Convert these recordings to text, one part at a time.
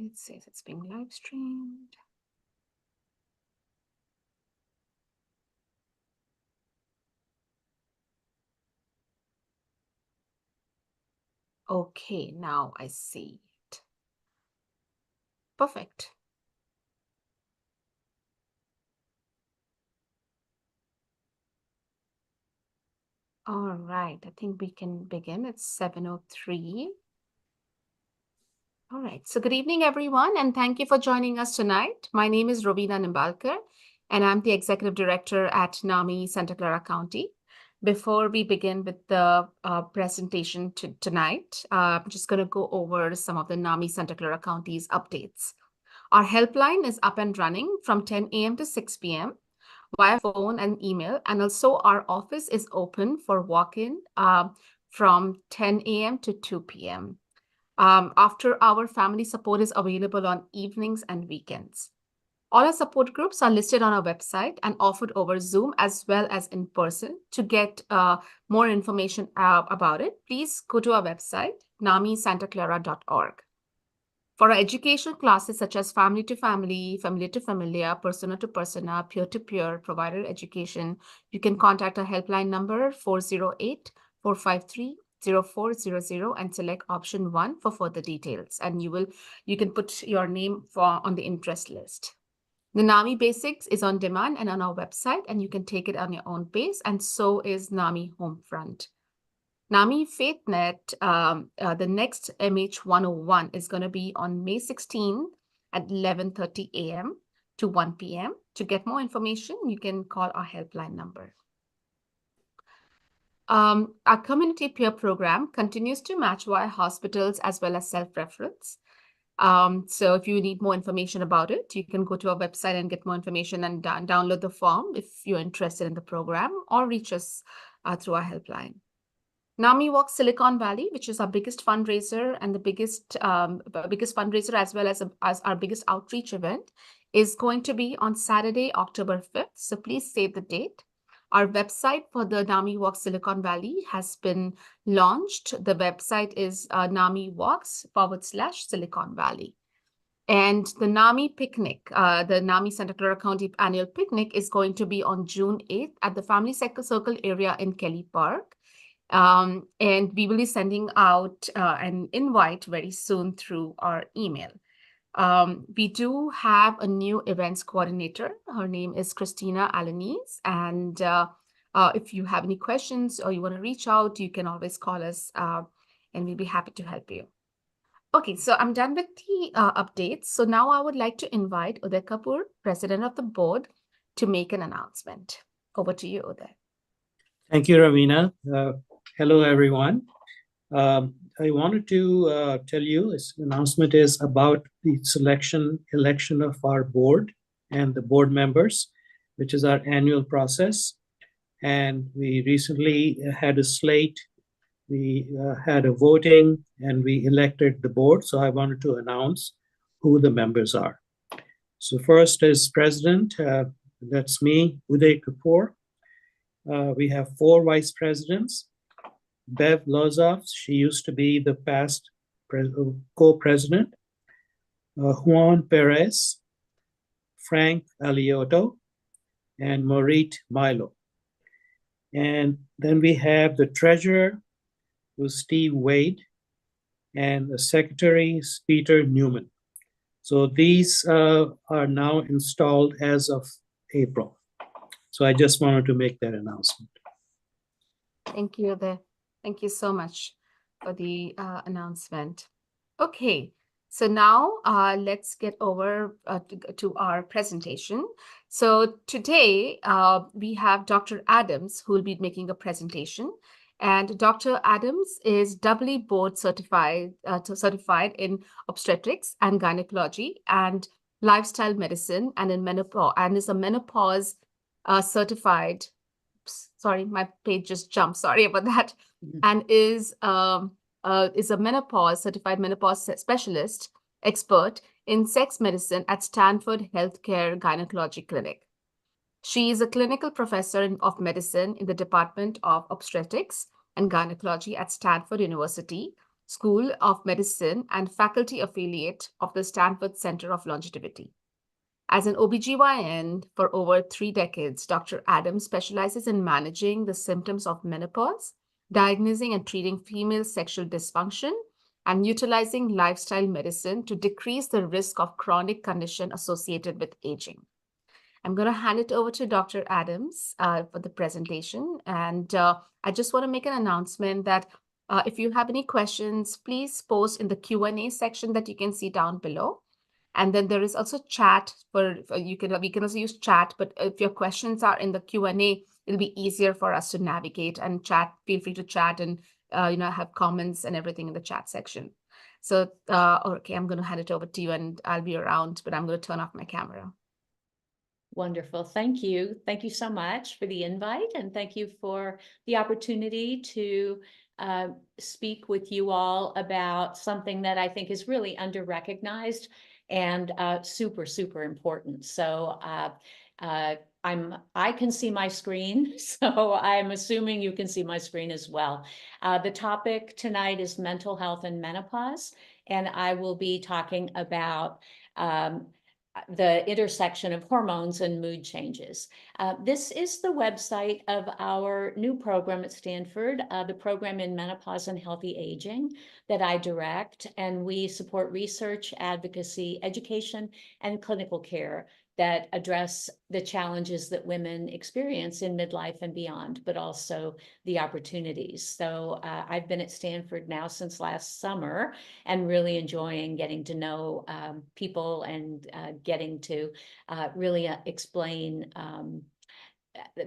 It says it's being live streamed. Okay, now I see it. Perfect. All right, I think we can begin. It's 7:03. All right, so good evening, everyone, and thank you for joining us tonight. My name is Rovina Nimbalkar, and I'm the Executive Director at NAMI Santa Clara County. Before we begin with the presentation tonight, I'm just going to go over some of the NAMI Santa Clara County's updates. Our helpline is up and running from 10 a.m. to 6 p.m. via phone and email, and also our office is open for walk-in from 10 a.m. to 2 p.m. After our family support is available on evenings and weekends. All our support groups are listed on our website and offered over Zoom as well as in person. To get more information about it, please go to our website, NAMI-SCC.org. For our educational classes such as family to family, familiar to familiar, persona to persona, peer-to-peer, provider education, you can contact our helpline number 408-453-0400 and select option 1 for further details. And you can put your name on the interest list. The NAMI Basics is on demand and on our website, and you can take it on your own pace, and so is NAMI Homefront. NAMI FaithNet, the next MH101 is going to be on May 16 at 11:30 a.m. to 1 p.m. To get more information, you can call our helpline number. Our community peer program continues to match via hospitals as well as self-reference. So if you need more information about it, you can go to our website and get more information and download the form if you're interested in the program, or reach us through our helpline. NAMI Walks Silicon Valley, which is our biggest fundraiser and the biggest fundraiser as well as our biggest outreach event, is going to be on Saturday, October 5th. So please save the date. Our website for the NAMI Walks Silicon Valley has been launched. The website is NAMI-Walks/Silicon Valley. And the NAMI Picnic, the NAMI Santa Clara County Annual Picnic, is going to be on June 8th at the Family Circle area in Kelly Park. And we will be sending out an invite very soon through our email. We do have a new events coordinator. Her name is Christina Alanese. And if you have any questions or you want to reach out, you can always call us and we'll be happy to help you. Okay, so I'm done with the updates. So now I would like to invite Uday Kapoor, President of the Board, to make an announcement. Over to you, Uday. Thank you, Ravina. Hello, everyone. I wanted to tell you this announcement is about the election of our board and the board members, which is our annual process. And we recently had a slate. We had a voting and we elected the board. So I wanted to announce who the members are. So first is President, that's me, Uday Kapoor. We have 4 vice presidents. Bev Lozoff, she used to be the past co-president. Juan Perez, Frank Aliotto, and Morit Milo. And then we have the treasurer, who's Steve Wade, and the secretary is Peter Newman. So these are now installed as of April. So I just wanted to make that announcement. Thank you, Uday. Thank you so much for the announcement. Okay, so now let's get over to our presentation. So today we have Dr. Adams who will be making a presentation. And Dr. Adams is doubly board certified in obstetrics and gynecology and lifestyle medicine and in menopause, and is a menopause certified. Sorry, my page just jumped. Sorry about that. And is a certified menopause specialist expert in sex medicine at Stanford Healthcare Gynecology Clinic. She is a clinical professor of medicine in the Department of Obstetrics and Gynecology at Stanford University School of Medicine and faculty affiliate of the Stanford Center of Longevity. As an OBGYN for over 3 decades, Dr. Adams specializes in managing the symptoms of menopause, diagnosing and treating female sexual dysfunction, and utilizing lifestyle medicine to decrease the risk of chronic condition associated with aging. I'm going to hand it over to Dr. Adams for the presentation. And I just want to make an announcement that if you have any questions, please post in the Q&A section that you can see down below. And then there is also chat we can also use chat, but if your questions are in the Q&A, it'll be easier for us to navigate and chat. Feel free to chat and have comments and everything in the chat section. So, okay, I'm going to hand it over to you and I'll be around, but I'm going to turn off my camera. Wonderful. Thank you. Thank you so much for the invite, and thank you for the opportunity to speak with you all about something that I think is really under-recognized and super, super important. So I can see my screen, so I'm assuming you can see my screen as well. The topic tonight is mental health and menopause, and I will be talking about the intersection of hormones and mood changes. This is the website of our new program at Stanford, the program in menopause and healthy aging that I direct, and we support research, advocacy, education, and clinical care that address the challenges that women experience in midlife and beyond, but also the opportunities. So I've been at Stanford now since last summer and really enjoying getting to know people and getting to really explain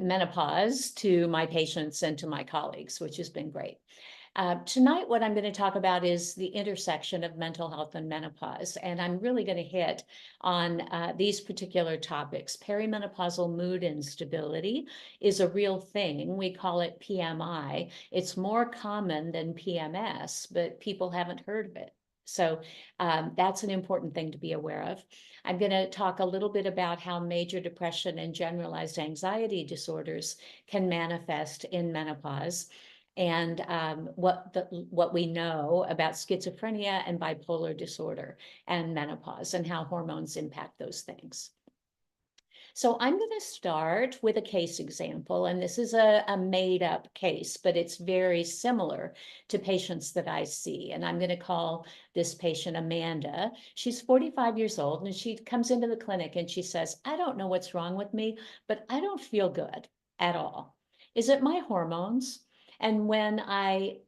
menopause to my patients and to my colleagues, which has been great. Tonight, what I'm going to talk about is the intersection of mental health and menopause, and I'm really going to hit on these particular topics. Perimenopausal mood instability is a real thing. We call it PMI. It's more common than PMS, but people haven't heard of it. So that's an important thing to be aware of. I'm going to talk a little bit about how major depression and generalized anxiety disorders can manifest in menopause, and what we know about schizophrenia and bipolar disorder and menopause and how hormones impact those things. So I'm going to start with a case example, and this is a made-up case, but it's very similar to patients that I see. And I'm going to call this patient Amanda. She's 45 years old, and she comes into the clinic and she says, "I don't know what's wrong with me, but I don't feel good at all. Is it my hormones?" And when I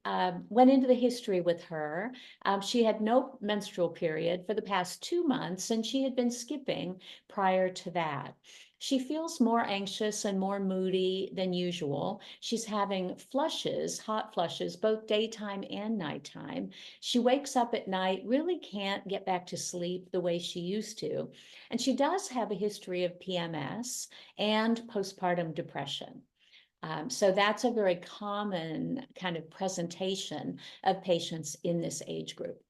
went into the history with her, she had no menstrual period for the past 2 months, and she had been skipping prior to that. She feels more anxious and more moody than usual. She's having flushes, hot flushes, both daytime and nighttime. She wakes up at night, really can't get back to sleep the way she used to. And she does have a history of PMS and postpartum depression. So that's a very common kind of presentation of patients in this age group.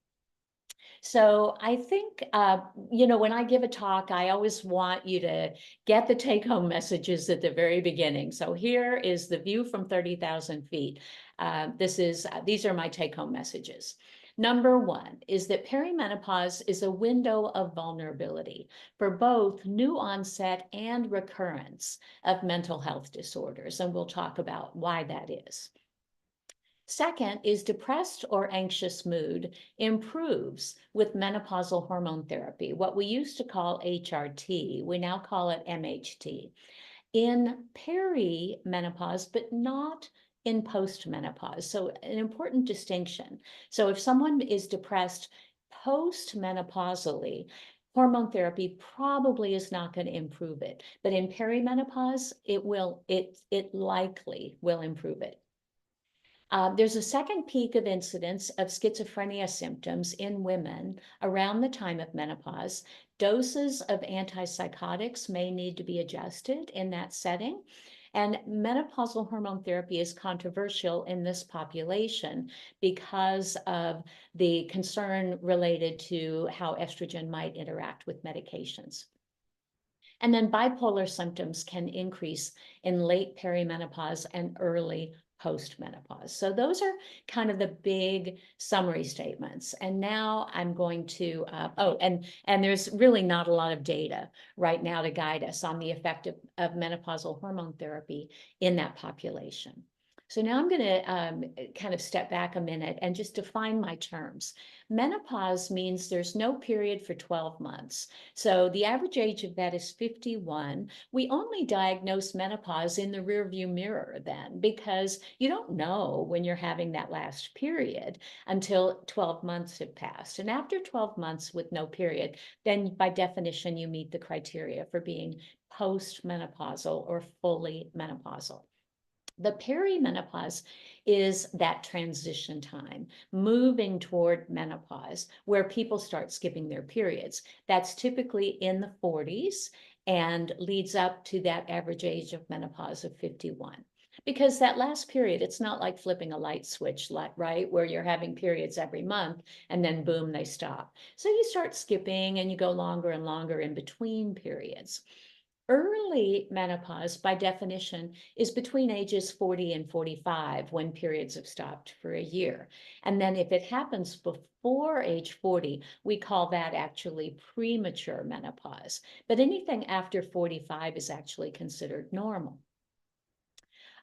So I think, when I give a talk, I always want you to get the take-home messages at the very beginning. So here is the view from 30,000 feet. These are my take-home messages. Number one is that perimenopause is a window of vulnerability for both new onset and recurrence of mental health disorders, and we'll talk about why that is. Second is depressed or anxious mood improves with menopausal hormone therapy, what we used to call HRT. We now call it MHT. In perimenopause, but not in postmenopause. So an important distinction. So if someone is depressed postmenopausally, hormone therapy probably is not going to improve it. But in perimenopause, it likely will improve it. There's a second peak of incidence of schizophrenia symptoms in women around the time of menopause. Doses of antipsychotics may need to be adjusted in that setting. And menopausal hormone therapy is controversial in this population because of the concern related to how estrogen might interact with medications. And then bipolar symptoms can increase in late perimenopause and early postmenopause. So those are kind of the big summary statements. And now I'm going to, and there's really not a lot of data right now to guide us on the effect of menopausal hormone therapy in that population. So now I'm going to kind of step back a minute and just define my terms. Menopause means there's no period for 12 months. So the average age of that is 51. We only diagnose menopause in the rearview mirror then, because you don't know when you're having that last period until 12 months have passed. And after 12 months with no period, then by definition, you meet the criteria for being postmenopausal or fully menopausal. The perimenopause is that transition time, moving toward menopause, where people start skipping their periods. That's typically in the 40s and leads up to that average age of menopause of 51. Because that last period, it's not like flipping a light switch, right, where you're having periods every month and then boom, they stop. So you start skipping and you go longer and longer in between periods. Early menopause, by definition, is between ages 40 and 45 when periods have stopped for a year. And then if it happens before age 40, we call that actually premature menopause. But anything after 45 is actually considered normal.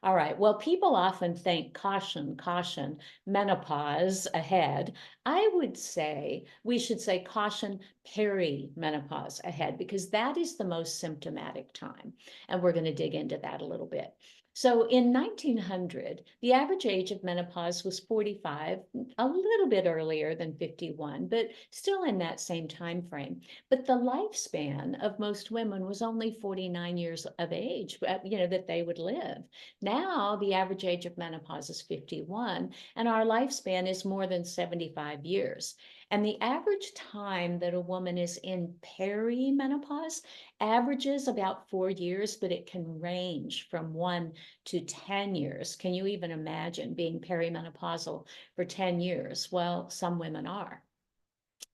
All right, well, people often think caution, caution, menopause ahead. I would say we should say caution, perimenopause ahead, because that is the most symptomatic time. And we're going to dig into that a little bit. So in 1900, the average age of menopause was 45, a little bit earlier than 51, but still in that same time frame. But the lifespan of most women was only 49 years of age, that they would live. Now, the average age of menopause is 51, and our lifespan is more than 75 years. And the average time that a woman is in perimenopause averages about 4 years, but it can range from 1 to 10 years. Can you even imagine being perimenopausal for 10 years? Well, some women are.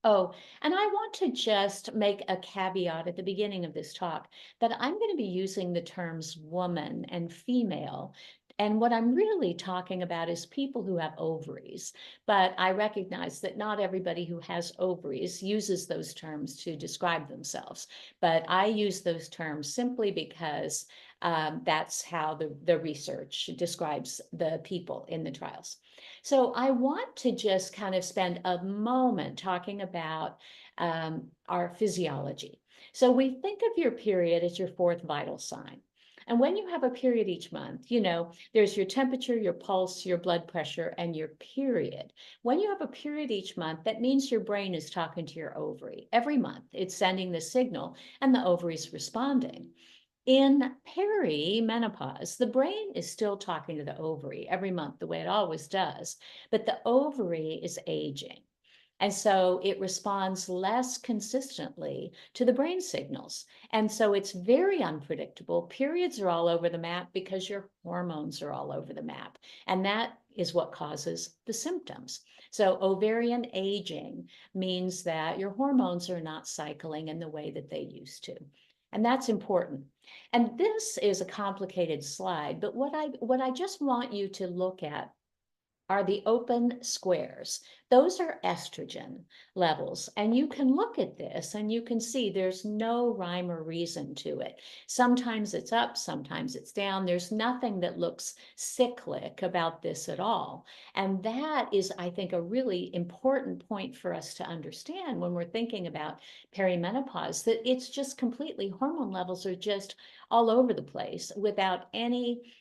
Oh, and I want to just make a caveat at the beginning of this talk that I'm going to be using the terms woman and female. And what I'm really talking about is people who have ovaries. But I recognize that not everybody who has ovaries uses those terms to describe themselves. But I use those terms simply because that's how the research describes the people in the trials. So I want to just kind of spend a moment talking about our physiology. So we think of your period as your fourth vital sign. And when you have a period each month, there's your temperature, your pulse, your blood pressure, and your period. When you have a period each month, that means your brain is talking to your ovary. Every month, it's sending the signal, and the ovary is responding. In perimenopause, the brain is still talking to the ovary every month, the way it always does, but the ovary is aging. And so it responds less consistently to the brain signals. And so it's very unpredictable. Periods are all over the map because your hormones are all over the map. And that is what causes the symptoms. So ovarian aging means that your hormones are not cycling in the way that they used to. And that's important. And this is a complicated slide, but what I just want you to look at are the open squares. Those are estrogen levels. And you can look at this and you can see there's no rhyme or reason to it. Sometimes it's up, sometimes it's down. There's nothing that looks cyclic about this at all. And that is, I think, a really important point for us to understand when we're thinking about perimenopause, that it's just completely, hormone levels are just all over the place without any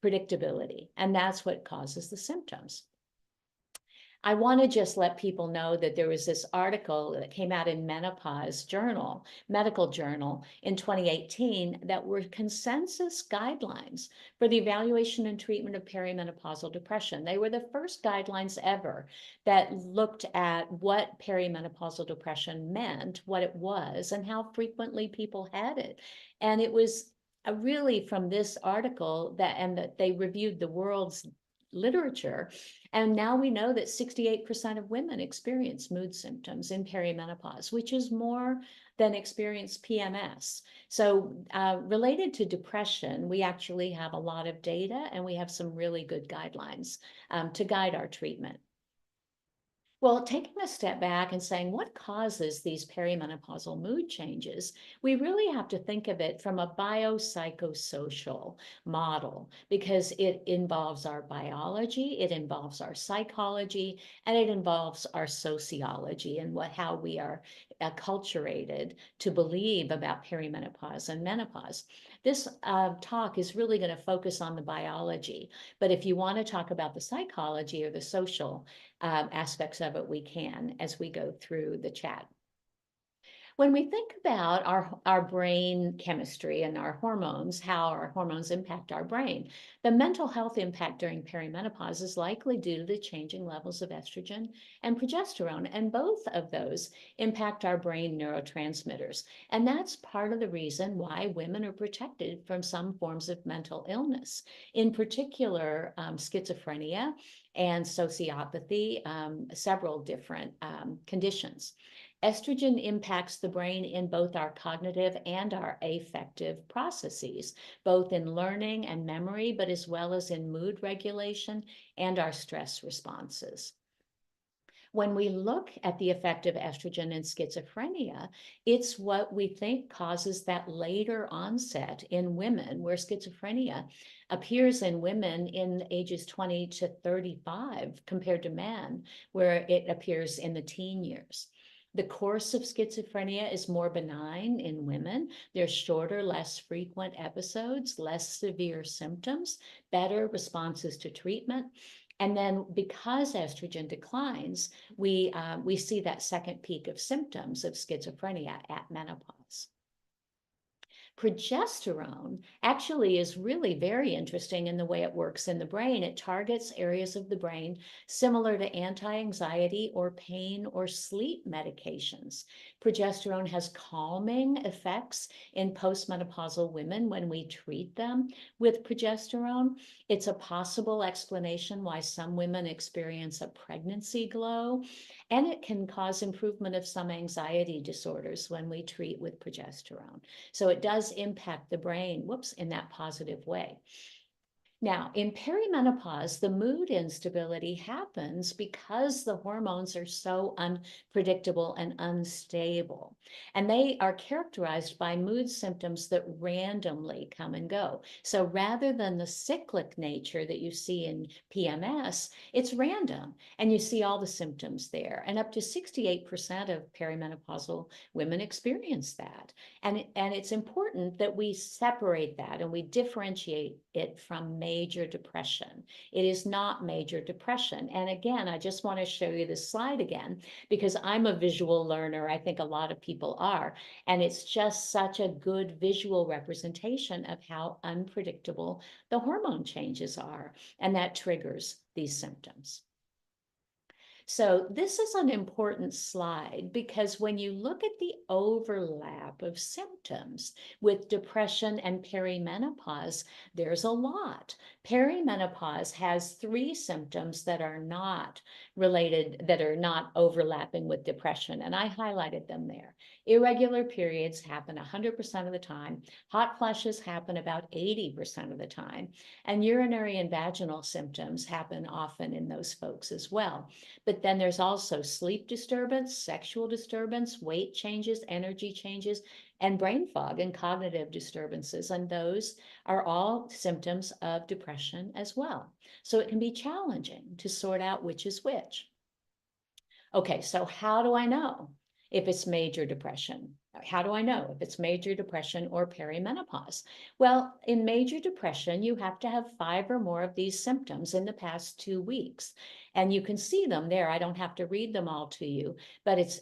predictability, and that's what causes the symptoms. I want to just let people know that there was this article that came out in Menopause Journal, Medical Journal in 2018 that were consensus guidelines for the evaluation and treatment of perimenopausal depression. They were the first guidelines ever that looked at what perimenopausal depression meant, what it was, and how frequently people had it. And it was really from this article that they reviewed the world's literature. And now we know that 68% of women experience mood symptoms in perimenopause, which is more than experience PMS. So related to depression, we actually have a lot of data, and we have some really good guidelines to guide our treatment. Well, taking a step back and saying what causes these perimenopausal mood changes, we really have to think of it from a biopsychosocial model, because it involves our biology, it involves our psychology, and it involves our sociology and how we are acculturated to believe about perimenopause and menopause. This talk is really going to focus on the biology, but if you want to talk about the psychology or the social aspects of it, we can as we go through the chat. When we think about our brain chemistry and our hormones, how our hormones impact our brain, the mental health impact during perimenopause is likely due to the changing levels of estrogen and progesterone, and both of those impact our brain neurotransmitters. And that's part of the reason why women are protected from some forms of mental illness, in particular schizophrenia and sociopathy, several different conditions. Estrogen impacts the brain in both our cognitive and our affective processes, both in learning and memory, but as well as in mood regulation and our stress responses. When we look at the effect of estrogen in schizophrenia, it's what we think causes that later onset in women, where schizophrenia appears in women in ages 20 to 35 compared to men, where it appears in the teen years. The course of schizophrenia is more benign in women. There's shorter, less frequent episodes, less severe symptoms, better responses to treatment. And then because estrogen declines, we see that second peak of symptoms of schizophrenia at menopause. Progesterone actually is really very interesting in the way it works in the brain. It targets areas of the brain similar to anti-anxiety or pain or sleep medications. Progesterone has calming effects in postmenopausal women when we treat them with progesterone. It's a possible explanation why some women experience a pregnancy glow, and it can cause improvement of some anxiety disorders when we treat with progesterone. So it does impact the brain, in that positive way. Now, in perimenopause, the mood instability happens because the hormones are so unpredictable and unstable. And they are characterized by mood symptoms that randomly come and go. So rather than the cyclic nature that you see in PMS, it's random, and you see all the symptoms there. And up to 68% of perimenopausal women experience that. And it's important that we separate that and we differentiate it from major depression. It is not major depression. And again, I just want to show you this slide again, because I'm a visual learner. I think a lot of people are. And it's just such a good visual representation of how unpredictable the hormone changes are. And that triggers these symptoms. So this is an important slide, because when you look at the overlap of symptoms with depression and perimenopause, there's a lot. Perimenopause has 3 symptoms that are not related, that are not overlapping with depression, and I highlighted them there. Irregular periods happen 100% of the time. Hot flushes happen about 80% of the time. And urinary and vaginal symptoms happen often in those folks as well. But then there's also sleep disturbance, sexual disturbance, weight changes, energy changes, and brain fog and cognitive disturbances. And those are all symptoms of depression as well. So it can be challenging to sort out which is which. Okay, so how do I know if it's major depression? How do I know if it's major depression or perimenopause? Well, in major depression, you have to have 5 or more of these symptoms in the past 2 weeks. And you can see them there. I don't have to read them all to you, but it's,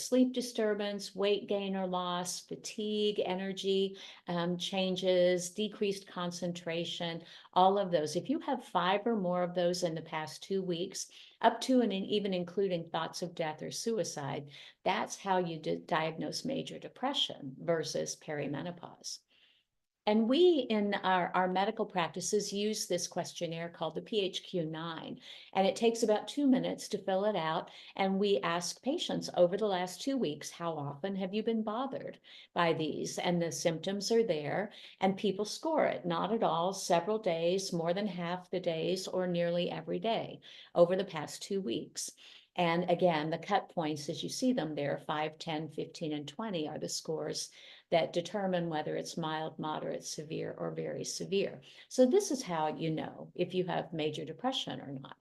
sleep disturbance, weight gain or loss, fatigue, energy changes, decreased concentration, all of those. If you have 5 or more of those in the past 2 weeks, up to and even including thoughts of death or suicide, that's how you diagnose major depression versus perimenopause. And we, in our medical practices, use this questionnaire called the PHQ-9, and it takes about 2 minutes to fill it out. And we ask patients over the last 2 weeks, how often have you been bothered by these? And the symptoms are there, and people score it, not at all, several days, more than half the days, or nearly every day over the past 2 weeks. And again, the cut points, as you see them there, 5, 10, 15, and 20 are the scores that determine whether it's mild, moderate, severe, or very severe. So this is how you know if you have major depression or not.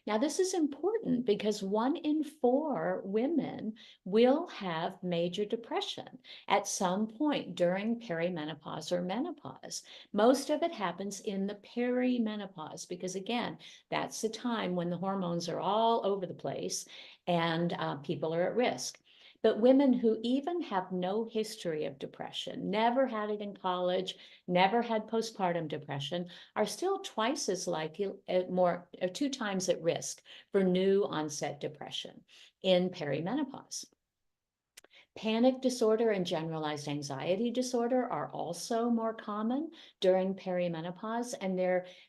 Now, this is important because 1 in 4 women will have major depression at some point during perimenopause or menopause. Most of it happens in the perimenopause because, again, that's the time when the hormones are all over the place and people are at risk. But women who even have no history of depression, never had it in college, never had postpartum depression, are still twice as likely, 2 times at risk for new onset depression in perimenopause. Panic disorder and generalized anxiety disorder are also more common during perimenopause, and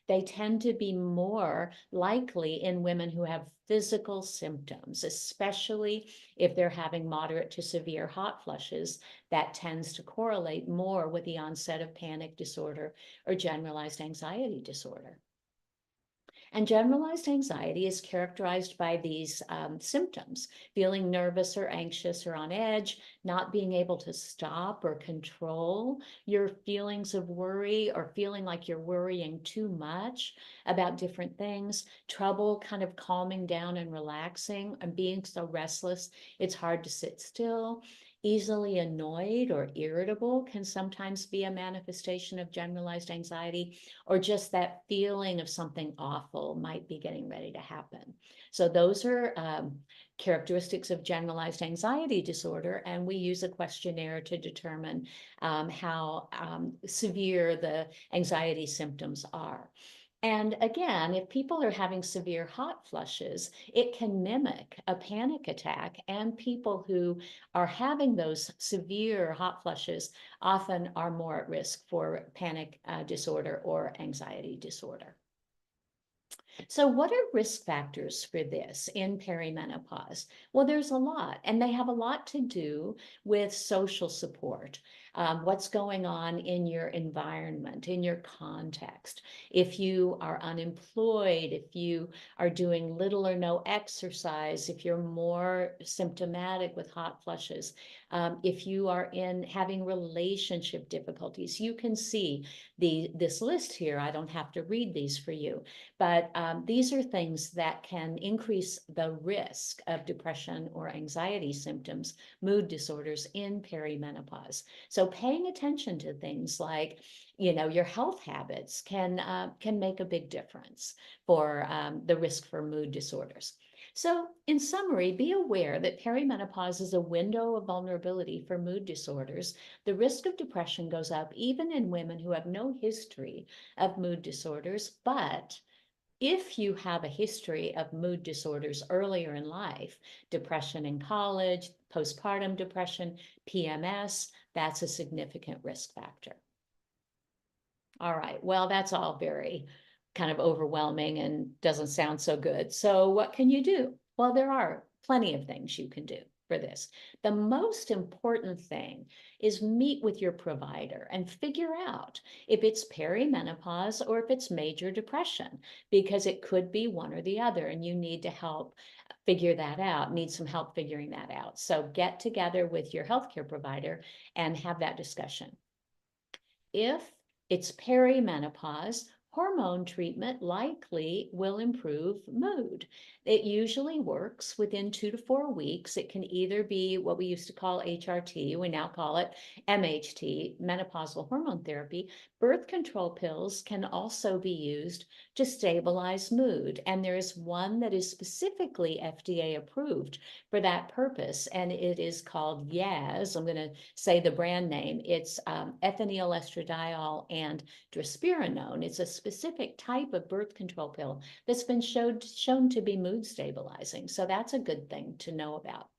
they tend to be more likely in women who have physical symptoms, especially if they're having moderate to severe hot flushes. That tends to correlate more with the onset of panic disorder or generalized anxiety disorder. And generalized anxiety is characterized by these symptoms: feeling nervous or anxious or on edge, not being able to stop or control your feelings of worry, or feeling like you're worrying too much about different things, trouble kind of calming down and relaxing, and being so restless it's hard to sit still. Easily annoyed or irritable can sometimes be a manifestation of generalized anxiety, or just that feeling of something awful might be getting ready to happen. So those are characteristics of generalized anxiety disorder, and we use a questionnaire to determine how severe the anxiety symptoms are. And again, if people are having severe hot flushes, it can mimic a panic attack, and people who are having those severe hot flushes often are more at risk for panic disorder or anxiety disorder. So what are risk factors for this in perimenopause? Well, there's a lot, and they have a lot to do with social support. What's going on in your environment, in your context. If you are unemployed, if you are doing little or no exercise, if you're more symptomatic with hot flushes, if you are having relationship difficulties. You can see this list here. I don't have to read these for you, but these are things that can increase the risk of depression or anxiety symptoms, mood disorders in perimenopause. So paying attention to things like, your health habits can make a big difference for the risk for mood disorders. So in summary, be aware that perimenopause is a window of vulnerability for mood disorders. The risk of depression goes up even in women who have no history of mood disorders, but if you have a history of mood disorders earlier in life, depression in college, postpartum depression, PMS, that's a significant risk factor. All right, well, that's all very kind of overwhelming and doesn't sound so good. So what can you do? Well, there are plenty of things you can do for this. The most important thing is meet with your provider and figure out if it's perimenopause or if it's major depression, because it could be one or the other, and you need to help figure that out, need some help figuring that out. So get together with your healthcare provider and have that discussion. If it's perimenopause, hormone treatment likely will improve mood. It usually works within 2 to 4 weeks. It can either be what we used to call HRT, we now call it MHT, menopausal hormone therapy. Birth control pills can also be used to stabilize mood, and there is one that is specifically FDA approved for that purpose, and it is called Yaz. I'm going to say the brand name. It's ethinyl estradiol and drospirenone. It's a specific type of birth control pill that's been shown to be mood stabilizing. So that's a good thing to know about.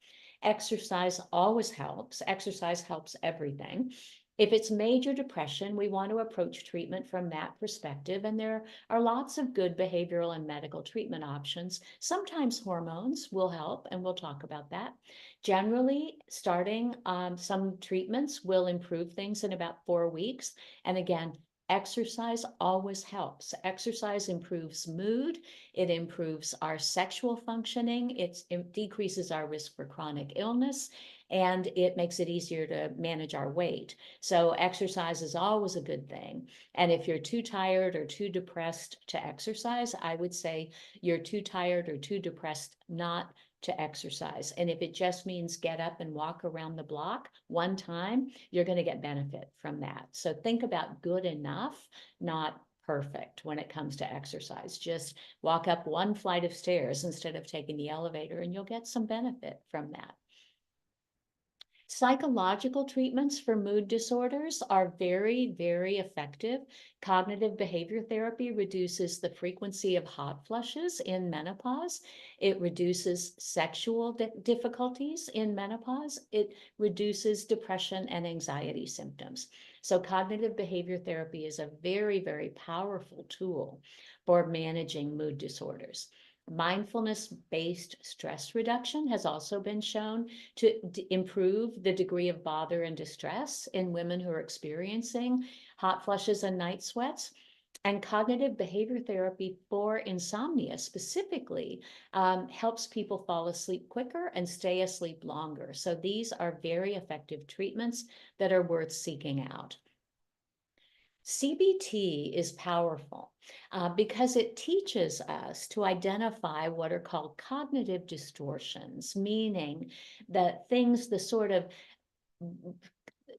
Exercise always helps. Exercise helps everything. If it's major depression, we want to approach treatment from that perspective. And there are lots of good behavioral and medical treatment options. Sometimes hormones will help, and we'll talk about that. Generally, starting some treatments will improve things in about 4 weeks. And again, exercise always helps. Exercise improves mood. It improves our sexual functioning. It decreases our risk for chronic illness, and it makes it easier to manage our weight. So exercise is always a good thing. And if you're too tired or too depressed to exercise, I would say you're too tired or too depressed not to exercise. And if it just means get up and walk around the block one time, you're going to get benefit from that. So think about good enough, not perfect when it comes to exercise. Just walk up one flight of stairs instead of taking the elevator, and you'll get some benefit from that. Psychological treatments for mood disorders are very, very effective. Cognitive behavior therapy reduces the frequency of hot flushes in menopause. It reduces sexual difficulties in menopause. It reduces depression and anxiety symptoms. So cognitive behavior therapy is a very, very powerful tool for managing mood disorders. Mindfulness-based stress reduction has also been shown to improve the degree of bother and distress in women who are experiencing hot flushes and night sweats. And cognitive behavior therapy for insomnia specifically helps people fall asleep quicker and stay asleep longer. So these are very effective treatments that are worth seeking out. CBT is powerful because it teaches us to identify what are called cognitive distortions, meaning that things, the sort of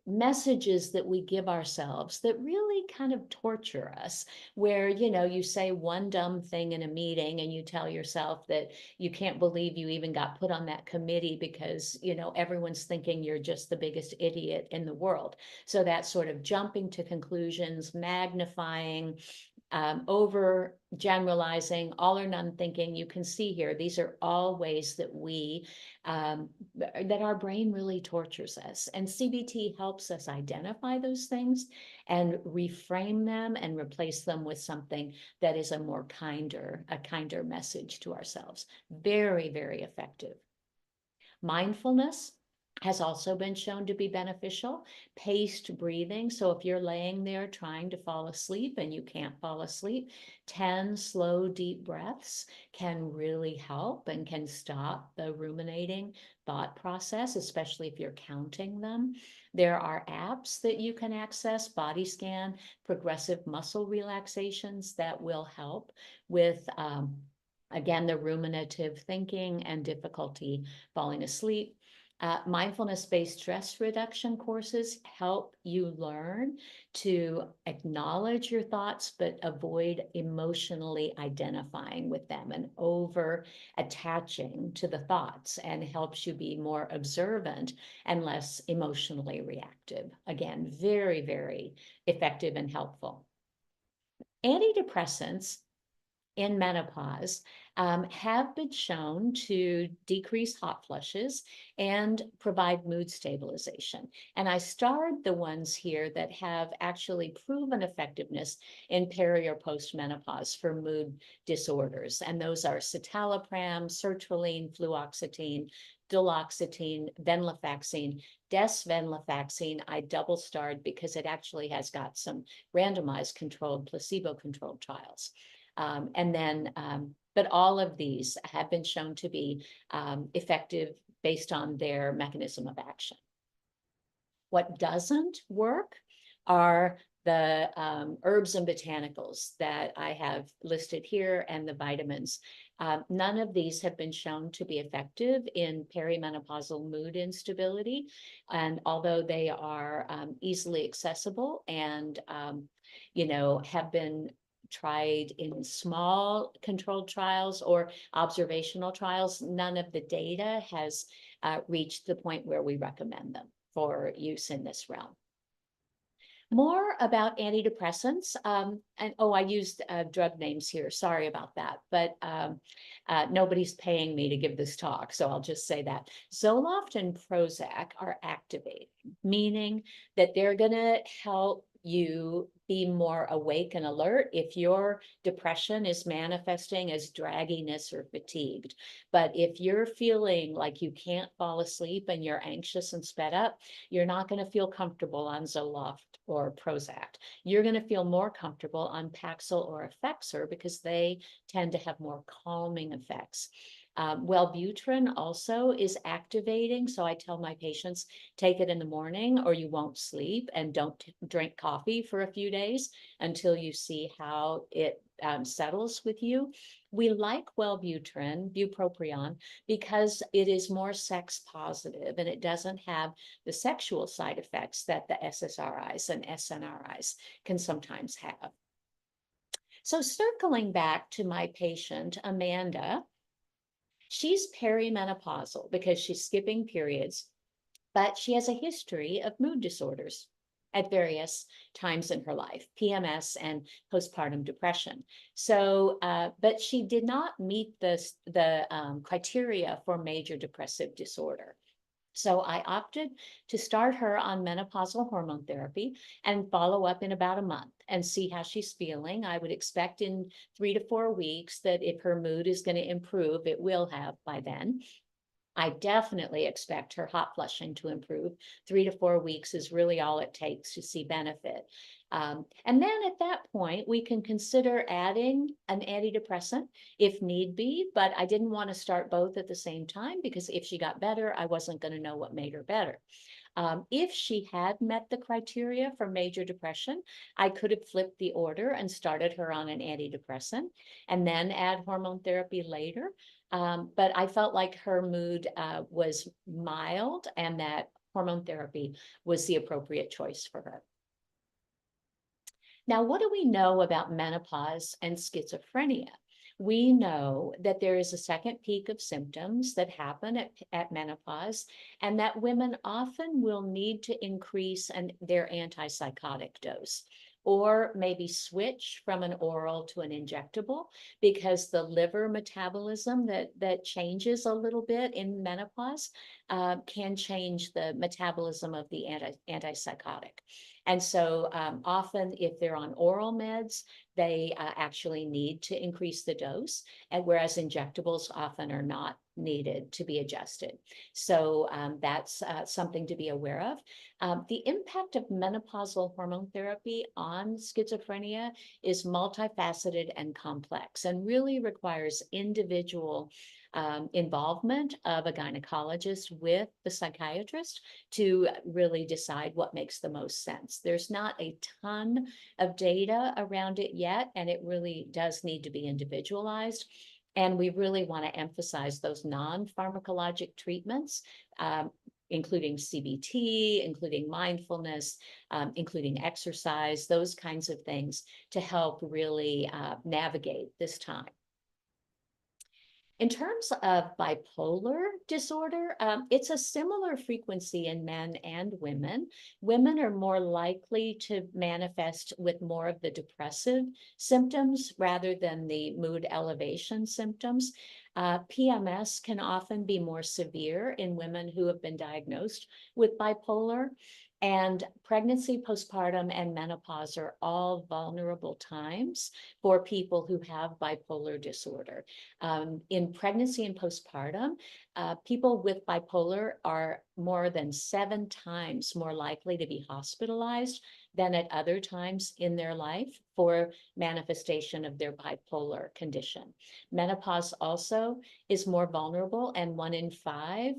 messages that we give ourselves that really kind of torture us, where, you say one dumb thing in a meeting and you tell yourself that you can't believe you even got put on that committee because, everyone's thinking you're just the biggest idiot in the world. So that sort of jumping to conclusions, magnifying, over generalizing, all or none thinking, you can see here, these are all ways that that our brain really tortures us. And CBT helps us identify those things and reframe them and replace them with something that is a kinder message to ourselves. Very, very effective. Mindfulness has also been shown to be beneficial. Paced breathing. So if you're laying there trying to fall asleep and you can't fall asleep, 10 slow, deep breaths can really help and can stop the ruminating thought process, especially if you're counting them. There are apps that you can access, body scan, progressive muscle relaxations that will help with, again, the ruminative thinking and difficulty falling asleep. Mindfulness-based stress reduction courses help you learn to acknowledge your thoughts, but avoid emotionally identifying with them and over attaching to the thoughts, and helps you be more observant and less emotionally reactive. Again, very, very effective and helpful. Antidepressants in menopause have been shown to decrease hot flushes and provide mood stabilization. And I starred the ones here that have actually proven effectiveness in peri or postmenopause for mood disorders. And those are citalopram, sertraline, fluoxetine, duloxetine, venlafaxine. Desvenlafaxine I double starred because it actually has got some randomized controlled, placebo-controlled trials. But all of these have been shown to be effective based on their mechanism of action. What doesn't work are the herbs and botanicals that I have listed here, and the vitamins. None of these have been shown to be effective in perimenopausal mood instability. And although they are easily accessible and, have been tried in small controlled trials or observational trials, none of the data has reached the point where we recommend them for use in this realm. More about antidepressants, and oh, I used drug names here. Sorry about that, but nobody's paying me to give this talk, so I'll just say that. Zoloft and Prozac are activating, meaning that they're going to help you be more awake and alert if your depression is manifesting as dragginess or fatigued. But if you're feeling like you can't fall asleep and you're anxious and sped up, you're not going to feel comfortable on Zoloft or Prozac. You're going to feel more comfortable on Paxil or Effexor because they tend to have more calming effects. Wellbutrin also is activating. So I tell my patients, take it in the morning or you won't sleep, and don't drink coffee for a few days until you see how it settles with you. We like Wellbutrin, bupropion, because it is more sex positive and it doesn't have the sexual side effects that the SSRIs and SNRIs can sometimes have. So circling back to my patient, Amanda, she's perimenopausal because she's skipping periods, but she has a history of mood disorders at various times in her life, PMS and postpartum depression. So, but she did not meet the criteria for major depressive disorder. So I opted to start her on menopausal hormone therapy and follow up in about a month and see how she's feeling. I would expect in 3 to 4 weeks that if her mood is going to improve, it will have by then. I definitely expect her hot flushing to improve. 3 to 4 weeks is really all it takes to see benefit. And then at that point, we can consider adding an antidepressant if need be, but I didn't want to start both at the same time because if she got better, I wasn't going to know what made her better. If she had met the criteria for major depression, I could have flipped the order and started her on an antidepressant and then add hormone therapy later. But I felt like her mood was mild and that hormone therapy was the appropriate choice for her. Now, what do we know about menopause and schizophrenia? We know that there is a second peak of symptoms that happen at menopause, and that women often will need to increase their antipsychotic dose, or maybe switch from an oral to an injectable because the liver metabolism that changes a little bit in menopause can change the metabolism of the antipsychotic. And so often if they're on oral meds, they actually need to increase the dose, and whereas injectables often are not needed to be adjusted. So that's something to be aware of. The impact of menopausal hormone therapy on schizophrenia is multifaceted and complex and really requires individual involvement of a gynecologist with the psychiatrist to really decide what makes the most sense. There's not a ton of data around it yet, and it really does need to be individualized. And we really want to emphasize those non-pharmacologic treatments, including CBT, including mindfulness, including exercise, those kinds of things to help really navigate this time. In terms of bipolar disorder, it's a similar frequency in men and women. Women are more likely to manifest with more of the depressive symptoms rather than the mood elevation symptoms. PMS can often be more severe in women who have been diagnosed with bipolar. And pregnancy, postpartum, and menopause are all vulnerable times for people who have bipolar disorder. In pregnancy and postpartum, people with bipolar are more than 7 times more likely to be hospitalized than at other times in their life for manifestation of their bipolar condition. Menopause also is more vulnerable, and 1 in 5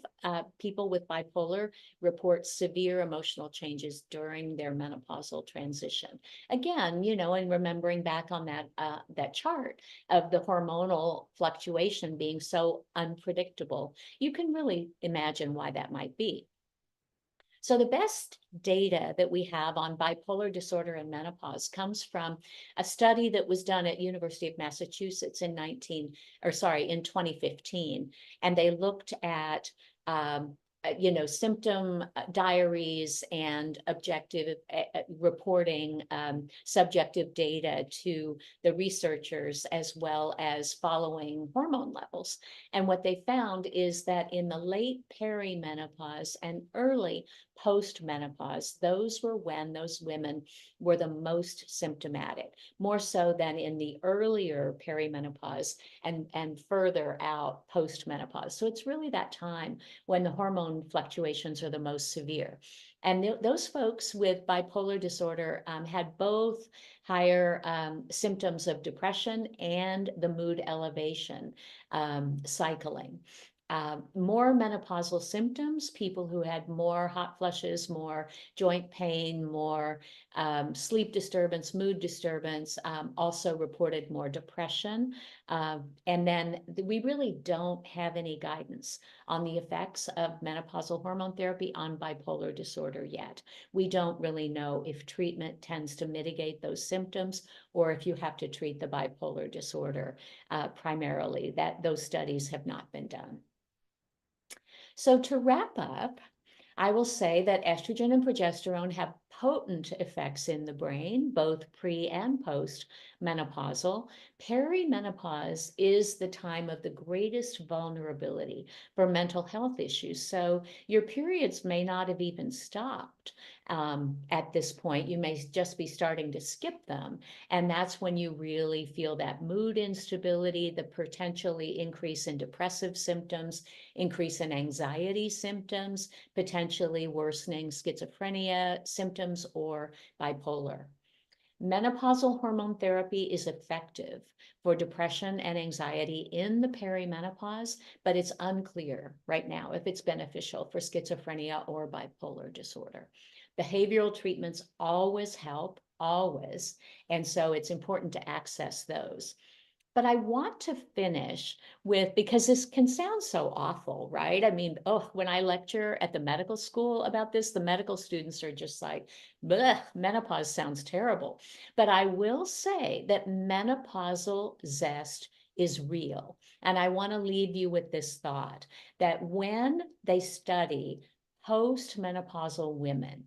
people with bipolar report severe emotional changes during their menopausal transition. Again, you know, and remembering back on that chart of the hormonal fluctuation being so unpredictable, you can really imagine why that might be. So the best data that we have on bipolar disorder and menopause comes from a study that was done at University of Massachusetts in 2015. And they looked at symptom diaries and objective reporting subjective data to the researchers, as well as following hormone levels. And what they found is that in the late perimenopause and early postmenopause, those were when those women were the most symptomatic, more so than in the earlier perimenopause and further out postmenopause. So it's really that time when the hormone fluctuations are the most severe. And those folks with bipolar disorder had both higher symptoms of depression and the mood elevation cycling. More menopausal symptoms, people who had more hot flushes, more joint pain, more sleep disturbance, mood disturbance, also reported more depression. And then we really don't have any guidance on the effects of menopausal hormone therapy on bipolar disorder yet. We don't really know if treatment tends to mitigate those symptoms or if you have to treat the bipolar disorder primarily. Those studies have not been done. So to wrap up, I will say that estrogen and progesterone have potent effects in the brain, both pre and post menopausal. Perimenopause is the time of the greatest vulnerability for mental health issues. So your periods may not have even stopped at this point. You may just be starting to skip them. And that's when you really feel that mood instability, the potentially increase in depressive symptoms, increase in anxiety symptoms, potentially worsening schizophrenia symptoms or bipolar. Menopausal hormone therapy is effective for depression and anxiety in the perimenopause, but it's unclear right now if it's beneficial for schizophrenia or bipolar disorder. Behavioral treatments always help, always, and so it's important to access those. But I want to finish with, because this can sound so awful, right? I mean, when I lecture at the medical school about this, the medical students are just like, bleh, menopause sounds terrible. But I will say that menopausal zest is real. And I want to leave you with this thought that when they study postmenopausal women,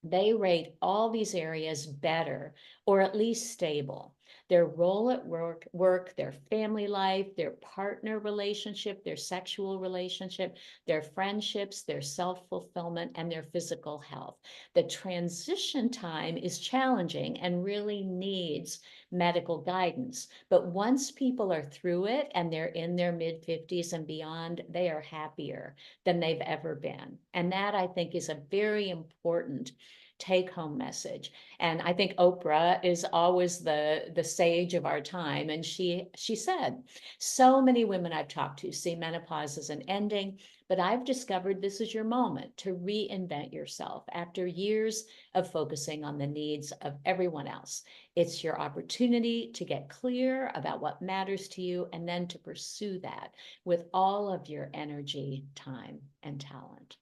they rate all these areas better or at least stable. Their role at work, their family life, their partner relationship, their sexual relationship, their friendships, their self-fulfillment, and their physical health. The transition time is challenging and really needs medical guidance. But once people are through it and they're in their mid-50s and beyond, they are happier than they've ever been. And that, I think, is a very important take-home message. And I think Oprah is always the sage of our time. And she said, so many women I've talked to see menopause as an ending, but I've discovered this is your moment to reinvent yourself after years of focusing on the needs of everyone else. It's your opportunity to get clear about what matters to you and then to pursue that with all of your energy, time, and talent.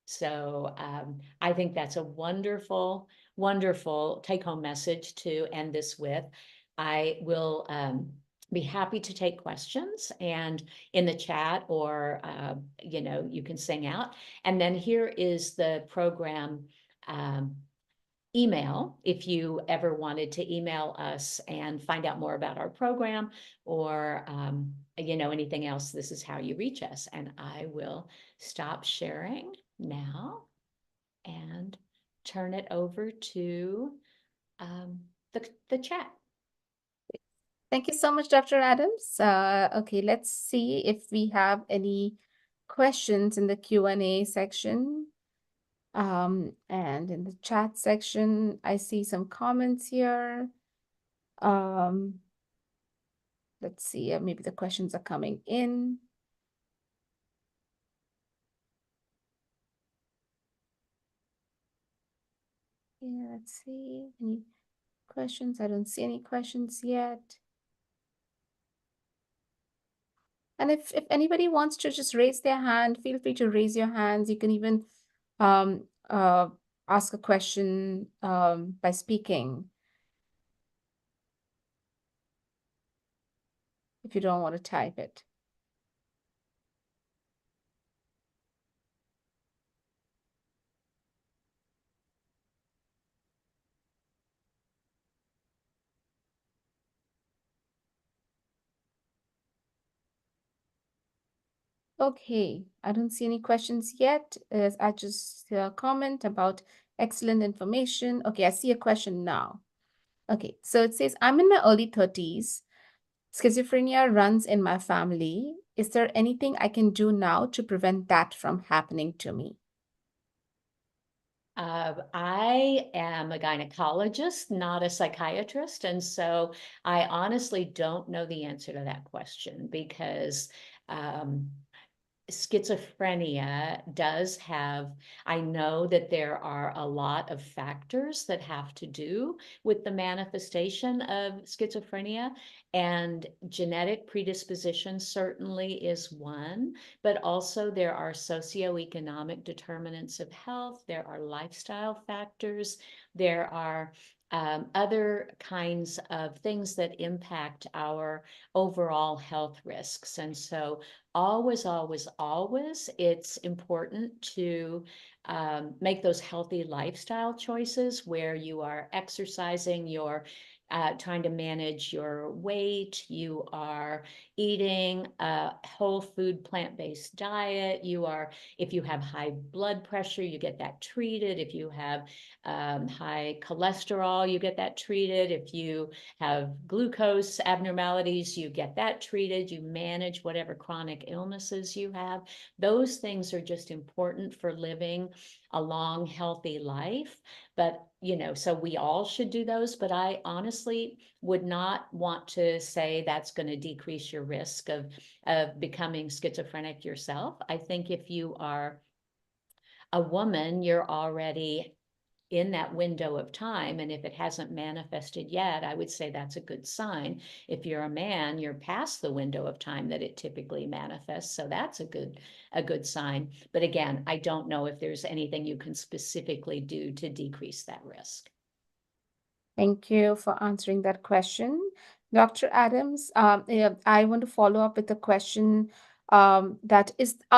So I think that's a wonderful, wonderful take-home message to end this with. I will be happy to take questions and in the chat, or you can sing out. And then here is the program email if you ever wanted to email us and find out more about our program or anything else. This is how you reach us. And I will stop sharing now and turn it over to the chat. Thank you so much, Dr. Adams. Okay, let's see if we have any questions in the Q&A section. And in the chat section, I see some comments here. Let's see, maybe the questions are coming in. Yeah, let's see. Any questions? I don't see any questions yet. And if anybody wants to just raise their hand, feel free to raise your hands. You can even ask a question by speaking if you don't want to type it. Okay, I don't see any questions yet. I just comment about excellent information. Okay, I see a question now. Okay, so it says, I'm in my early 30s. Schizophrenia runs in my family. Is there anything I can do now to prevent that from happening to me? I am a gynecologist, not a psychiatrist. And so I honestly don't know the answer to that question because um, schizophrenia does have, I know that there are a lot of factors that have to do with the manifestation of schizophrenia, and genetic predisposition certainly is one, but also there are socioeconomic determinants of health, there are lifestyle factors, there are other kinds of things that impact our overall health risks. And so always, always, always, it's important to make those healthy lifestyle choices where you are exercising, you're trying to manage your weight, you are eating a whole food plant-based diet, you are, if you have high blood pressure, you get that treated. If you have high cholesterol, you get that treated. If you have glucose abnormalities, you get that treated. You manage whatever chronic illnesses you have. Those things are just important for living a long, healthy life. But, you know, so we all should do those. But I honestly would not want to say that's going to decrease your risk of becoming schizophrenic yourself. I think if you are a woman, you're already in that window of time. And if it hasn't manifested yet, I would say that's a good sign. If you're a man, you're past the window of time that it typically manifests. So that's a good sign. But again, I don't know if there's anything you can specifically do to decrease that risk. Thank you for answering that question. Dr. Adams, I want to follow up with a question are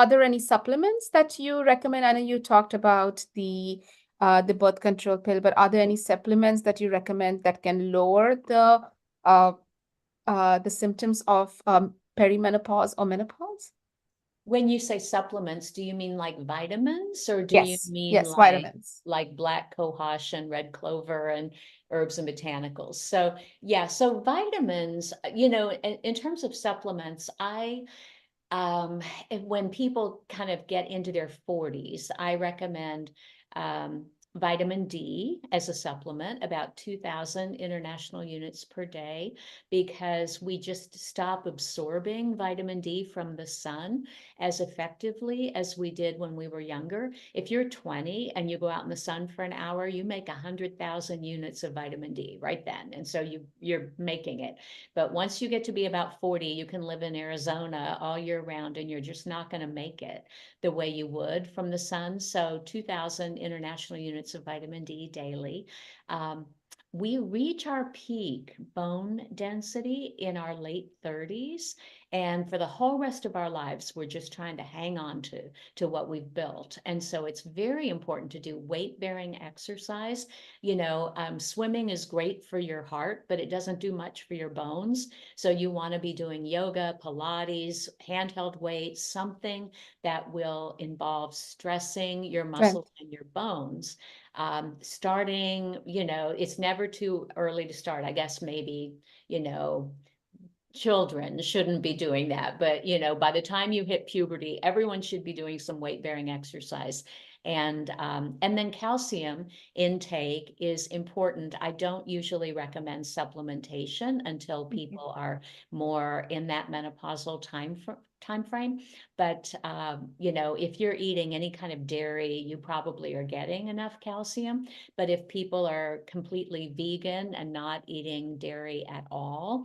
there any supplements that you recommend? I know you talked about the birth control pill, but are there any supplements that you recommend that can lower uh, the symptoms of perimenopause or menopause? When you say supplements, do you mean like vitamins, or do you Yes, mean yes, vitamins. like black cohosh and red clover and herbs and botanicals? So yeah, so vitamins, you know, in terms of supplements, when people kind of get into their 40s, I recommend vitamin D as a supplement, about 2,000 international units per day, because we just stop absorbing vitamin D from the sun as effectively as we did when we were younger. If you're 20 and you go out in the sun for an hour, you make 100,000 units of vitamin D right then. And so you're making it. But once you get to be about 40, you can live in Arizona all year round and you're just not going to make it the way you would from the sun. So 2,000 international units of vitamin D daily. We reach our peak bone density in our late 30s. And for the whole rest of our lives, we're just trying to hang on to what we've built. And so it's very important to do weight-bearing exercise. You know, swimming is great for your heart, but it doesn't do much for your bones. So you want to be doing yoga, Pilates, handheld weights, something that will involve stressing your Right. muscles and your bones. Starting, you know, it's never too early to start. I guess maybe, you know, children shouldn't be doing that, but you know, by the time you hit puberty, everyone should be doing some weight-bearing exercise. And then calcium intake is important. I don't usually recommend supplementation until people are more in that menopausal time frame. But you know, if you're eating any kind of dairy, you probably are getting enough calcium. But if people are completely vegan and not eating dairy at all,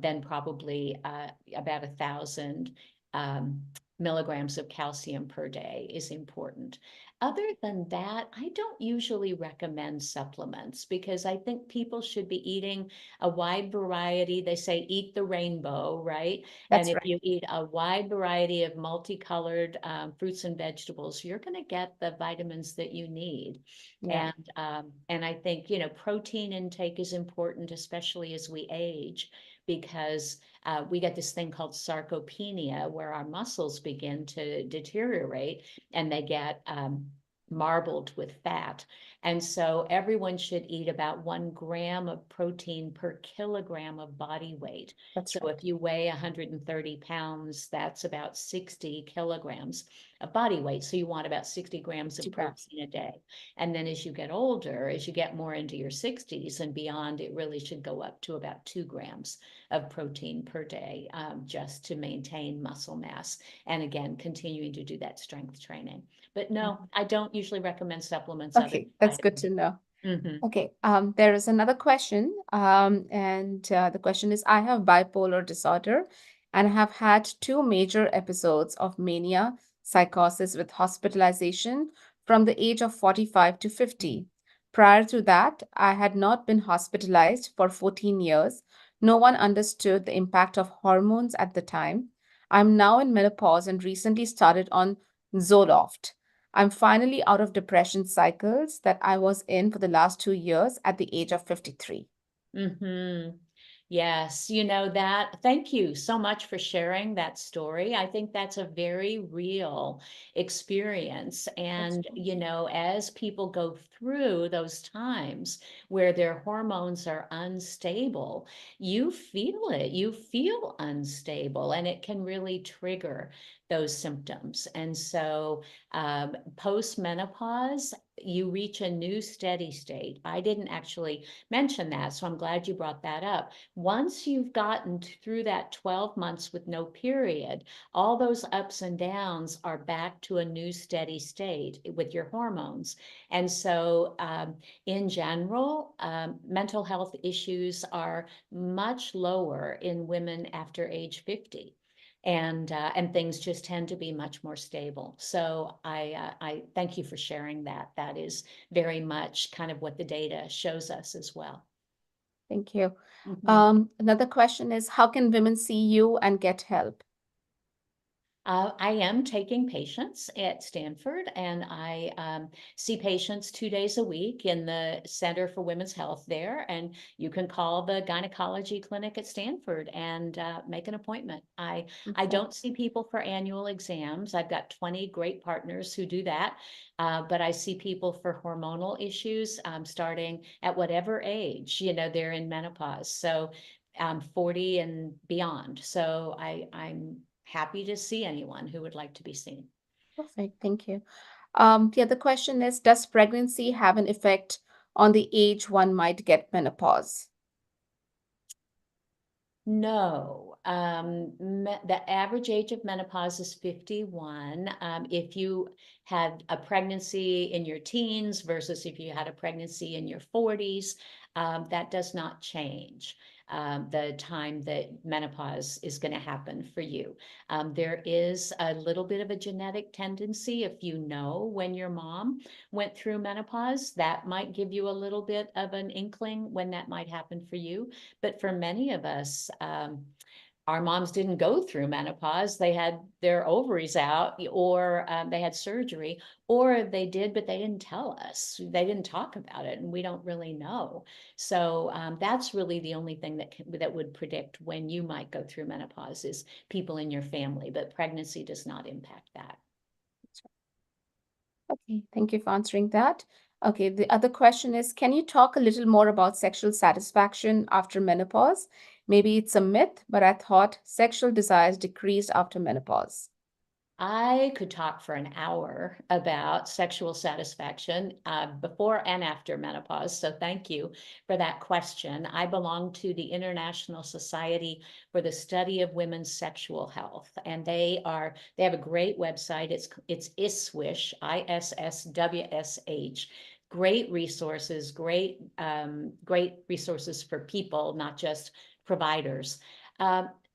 then probably about 1,000 milligrams of calcium per day is important. Other than that, I don't usually recommend supplements because I think people should be eating a wide variety. They say eat the rainbow, right? And That's if right. you eat a wide variety of multicolored fruits and vegetables, you're going to get the vitamins that you need. Yeah. And I think, you know, protein intake is important, especially as we age, because we get this thing called sarcopenia, where our muscles begin to deteriorate and they get marbled with fat. And so everyone should eat about 1 gram of protein per kilogram of body weight. That's So right. if you weigh 130 pounds, that's about 60 kilograms of body weight. So you want about 60 grams of 60 grams. protein a day. And then as you get older, as you get more into your 60s and beyond, it really should go up to about 2 grams of protein per day, just to maintain muscle mass. And again, continuing to do that strength training. But no, I don't usually recommend supplements. Okay, that's good to know. Mm-hmm. Okay, there is another question, and the question is, I have bipolar disorder and have had 2 major episodes of mania psychosis with hospitalization from the age of 45 to 50. Prior to that, I had not been hospitalized for 14 years. No one understood the impact of hormones at the time. I'm now in menopause and recently started on Zoloft. I'm finally out of depression cycles that I was in for the last 2 years at the age of 53. Mm-hmm. Yes, thank you so much for sharing that story. I think that's a very real experience. And, as people go through those times where their hormones are unstable, you feel it, you feel unstable, and it can really trigger those symptoms. And so, post-menopause, you reach a new steady state. I didn't actually mention that, so I'm glad you brought that up. Once you've gotten through that 12 months with no period, all those ups and downs are back to a new steady state with your hormones. And so in general, mental health issues are much lower in women after age 50. And things just tend to be much more stable. So I thank you for sharing that. That is very much kind of what the data shows us as well. Thank you. Mhm. Another question is, how can women see you and get help? I am taking patients at Stanford, and I see patients 2 days a week in the Center for Women's Health there. And you can call the gynecology clinic at Stanford and make an appointment. I Okay. don't see people for annual exams. I've got 20 great partners who do that, but I see people for hormonal issues starting at whatever age, they're in menopause. So 40 and beyond. So I'm happy to see anyone who would like to be seen. Perfect. Thank you. The other question is, does pregnancy have an effect on the age one might get menopause? No, the average age of menopause is 51. If you had a pregnancy in your teens versus if you had a pregnancy in your 40s, that does not change the time that menopause is going to happen for you. There is a little bit of a genetic tendency. If you know when your mom went through menopause, that might give you a little bit of an inkling when that might happen for you. But for many of us, our moms didn't go through menopause. They had their ovaries out, or they had surgery, or they did, but they didn't tell us. They didn't talk about it, and we don't really know. So that's really the only thing that would predict when you might go through menopause is people in your family, but pregnancy does not impact that. Okay, thank you for answering that. Okay, the other question is, can you talk a little more about sexual satisfaction after menopause? Maybe it's a myth, but I thought sexual desires decreased after menopause. I could talk for an hour about sexual satisfaction before and after menopause. So thank you for that question. I belong to the International Society for the Study of Women's Sexual Health, and they have a great website. It's ISSWSH, ISSWSH. Great resources, great resources for people, not just providers.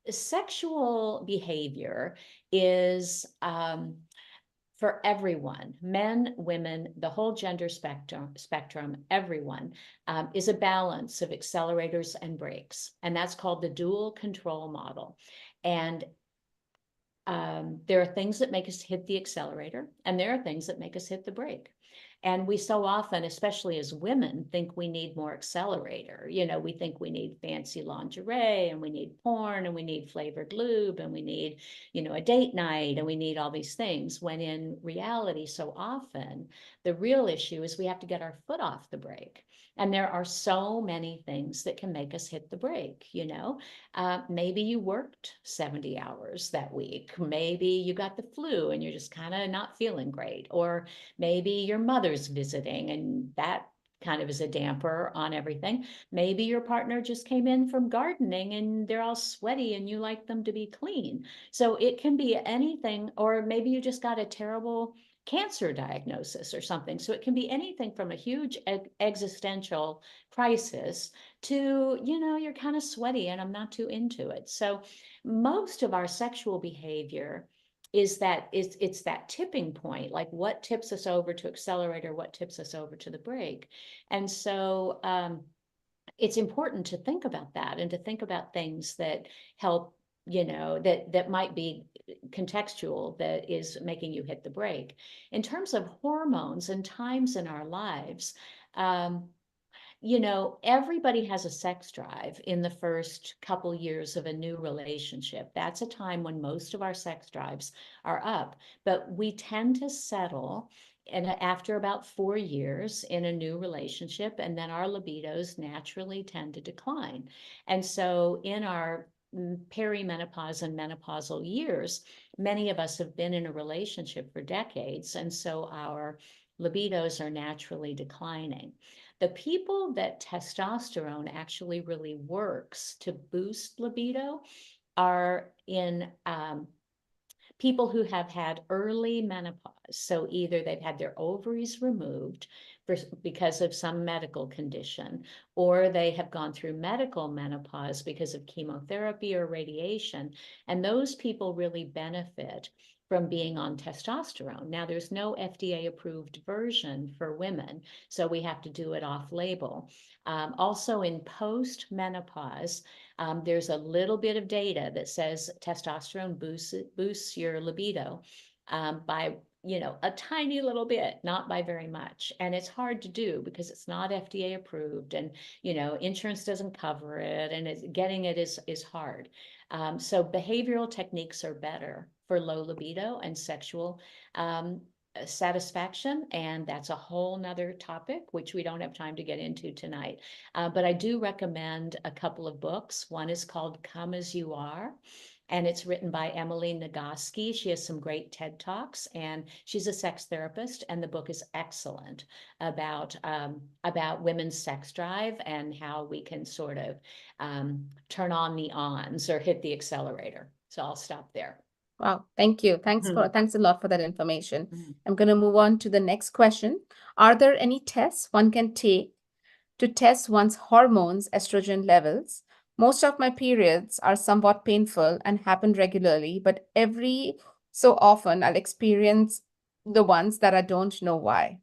Sexual behavior is for everyone, men, women, the whole gender spectrum, everyone, is a balance of accelerators and brakes. And that's called the dual control model. And there are things that make us hit the accelerator, and there are things that make us hit the brake. And we so often, especially as women, think we need more accelerator. You know, we think we need fancy lingerie, and we need porn, and we need flavored lube, and we need, you know, a date night, and we need all these things, when in reality, so often the real issue is we have to get our foot off the brake. And there are so many things that can make us hit the brake, you know. Maybe you worked 70 hours that week. Maybe you got the flu and you're just kind of not feeling great. Or maybe your mother's visiting and that kind of is a damper on everything. Maybe your partner just came in from gardening and they're all sweaty and you like them to be clean. So it can be anything, or maybe you just got a terrible cancer diagnosis or something. So it can be anything from a huge existential crisis to, you know, you're kind of sweaty and I'm not too into it. So most of our sexual behavior is that it's that tipping point, like what tips us over to accelerator, what tips us over to the brake. And so it's important to think about that and to think about things that help, you know, that might be contextual, that is making you hit the brake. In terms of hormones and times in our lives, you know, everybody has a sex drive in the first couple years of a new relationship. That's a time when most of our sex drives are up, but we tend to settle and after about 4 years in a new relationship, and then our libidos naturally tend to decline. And so in our perimenopause and menopausal years, many of us have been in a relationship for decades, and so our libidos are naturally declining. The people that testosterone actually really works to boost libido are in people who have had early menopause. So either they've had their ovaries removed because of some medical condition, or they have gone through medical menopause because of chemotherapy or radiation. And those people really benefit from being on testosterone. Now, there's no FDA approved version for women, so we have to do it off label. Also in post menopause, there's a little bit of data that says testosterone boosts your libido by, you know, a tiny little bit, not by very much. And it's hard to do because it's not FDA approved, and, you know, insurance doesn't cover it, and getting it is hard. So behavioral techniques are better for low libido and sexual satisfaction, and that's a whole nother topic which we don't have time to get into tonight. But I do recommend a couple of books. One is called Come As You Are, and it's written by Emily Nagoski. She has some great TED Talks, and she's a sex therapist, and the book is excellent about women's sex drive and how we can sort of turn on the ons or hit the accelerator. So I'll stop there. Wow, thank you. Thanks a lot for that information. I'm going to move on to the next question. Are there any tests one can take to test one's hormones, estrogen levels? Most of my periods are somewhat painful and happen regularly, but every so often I'll experience the ones that I don't know why.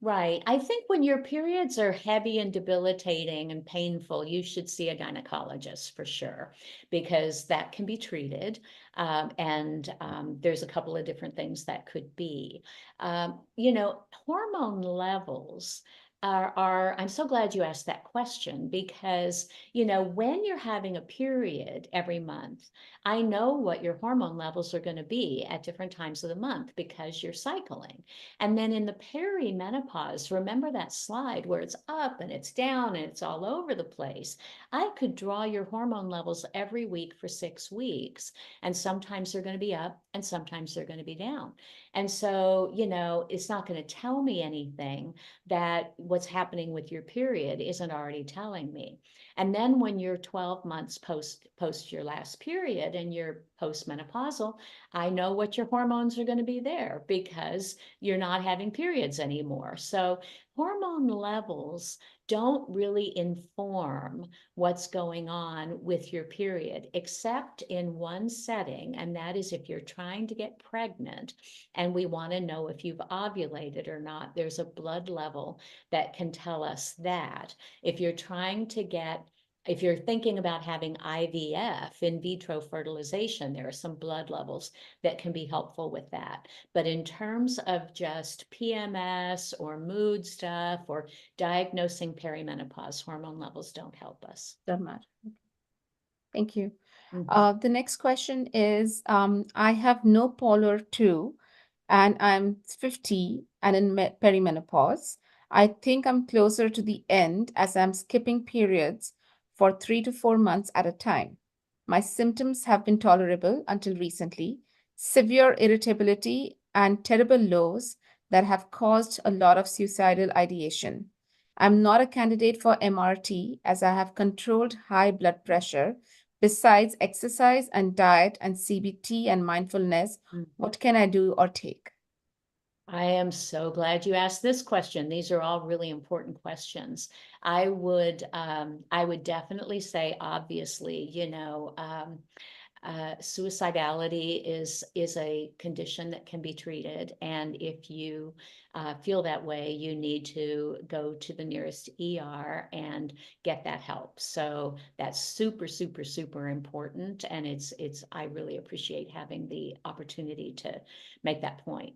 Right. I think when your periods are heavy and debilitating and painful, you should see a gynecologist for sure, because that can be treated. And there's a couple of different things that could be. You know, hormone levels I'm so glad you asked that question, because, you know, when you're having a period every month, I know what your hormone levels are going to be at different times of the month because you're cycling. And then in the perimenopause, remember that slide where it's up and it's down and it's all over the place? I could draw your hormone levels every week for 6 weeks, and sometimes they're going to be up and sometimes they're going to be down. And so, you know, it's not going to tell me anything that what's happening with your period isn't already telling me. And then when you're 12 months post your last period and you're postmenopausal, I know what your hormones are going to be there because you're not having periods anymore. So hormone levels don't really inform what's going on with your period, except in one setting, and that is if you're trying to get pregnant and we want to know if you've ovulated or not. There's a blood level that can tell us that. If you're trying to get if you're thinking about having IVF, in vitro fertilization, there are some blood levels that can be helpful with that. But in terms of just PMS or mood stuff or diagnosing perimenopause, hormone levels don't help us. Doesn't matter. Thank you. Mhm. The next question is, I have no polar 2 and I'm 50 and in perimenopause. I think I'm closer to the end as I'm skipping periods for 3 to 4 months at a time. My symptoms have been tolerable until recently, severe irritability and terrible lows that have caused a lot of suicidal ideation. I'm not a candidate for MRT as I have controlled high blood pressure. Besides exercise and diet and CBT and mindfulness, what can I do or take? I am so glad you asked this question. These are all really important questions. I would definitely say, obviously, suicidality is a condition that can be treated, and if you feel that way, you need to go to the nearest ER and get that help. So that's super, super, super important, and I really appreciate having the opportunity to make that point.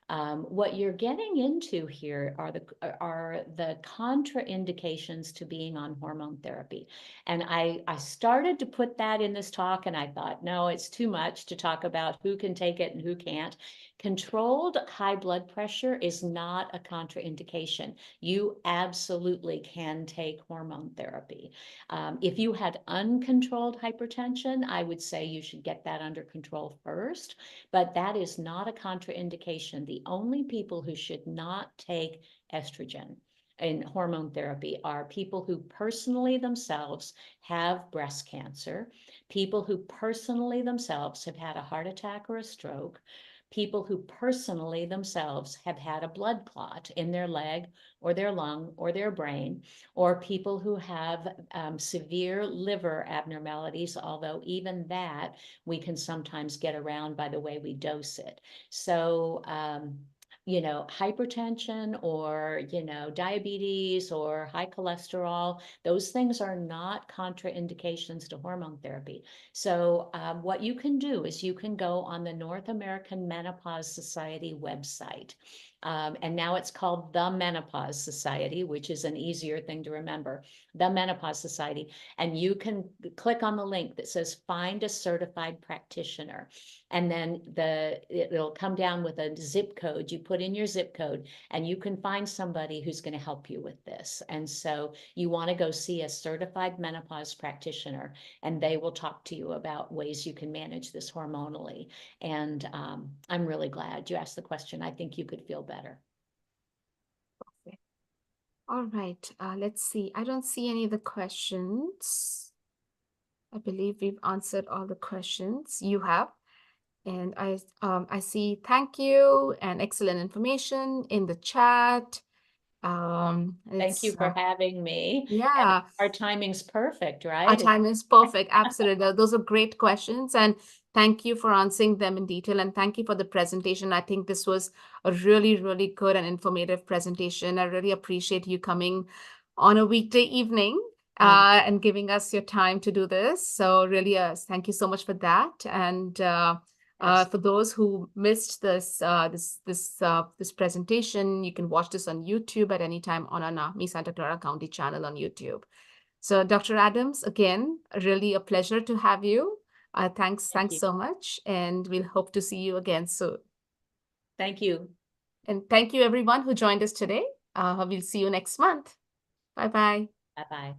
What you're getting into here are the contraindications to being on hormone therapy. And I started to put that in this talk, and I thought, no, it's too much to talk about who can take it and who can't. Controlled high blood pressure is not a contraindication. You absolutely can take hormone therapy. If you had uncontrolled hypertension, I would say you should get that under control first, but that is not a contraindication. The only people who should not take estrogen in hormone therapy are people who personally themselves have breast cancer, people who personally themselves have had a heart attack or a stroke, people who personally themselves have had a blood clot in their leg or their lung or their brain, or people who have severe liver abnormalities, although even that we can sometimes get around by the way we dose it. So, hypertension or, diabetes or high cholesterol, those things are not contraindications to hormone therapy. So what you can do is you can go on the North American Menopause Society website. And now it's called the Menopause Society, which is an easier thing to remember, the Menopause Society. And you can click on the link that says find a certified practitioner. And then it'll come down with a zip code. You put in your zip code and you can find somebody who's going to help you with this. And so you want to go see a certified menopause practitioner, and they will talk to you about ways you can manage this hormonally. And I'm really glad you asked the question. I think you could feel better. All right, let's see. I don't see any of the questions. I believe we've answered all the questions you have. And I see thank you and excellent information in the chat. Thank you for having me. Yeah. And our timing's perfect, right? Our time is perfect. Absolutely. Those are great questions. And thank you for answering them in detail. And thank you for the presentation. I think this was a really, really good and informative presentation. I really appreciate you coming on a weekday evening and giving us your time to do this. So really, thank you so much for that. And for those who missed this presentation, you can watch this on YouTube at any time on our NAMI Santa Clara County channel on YouTube. So Dr. Adams, again, really a pleasure to have you. Thanks so much. And we'll hope to see you again soon. Thank you. And thank you everyone who joined us today. We'll see you next month. Bye-bye. Bye-bye.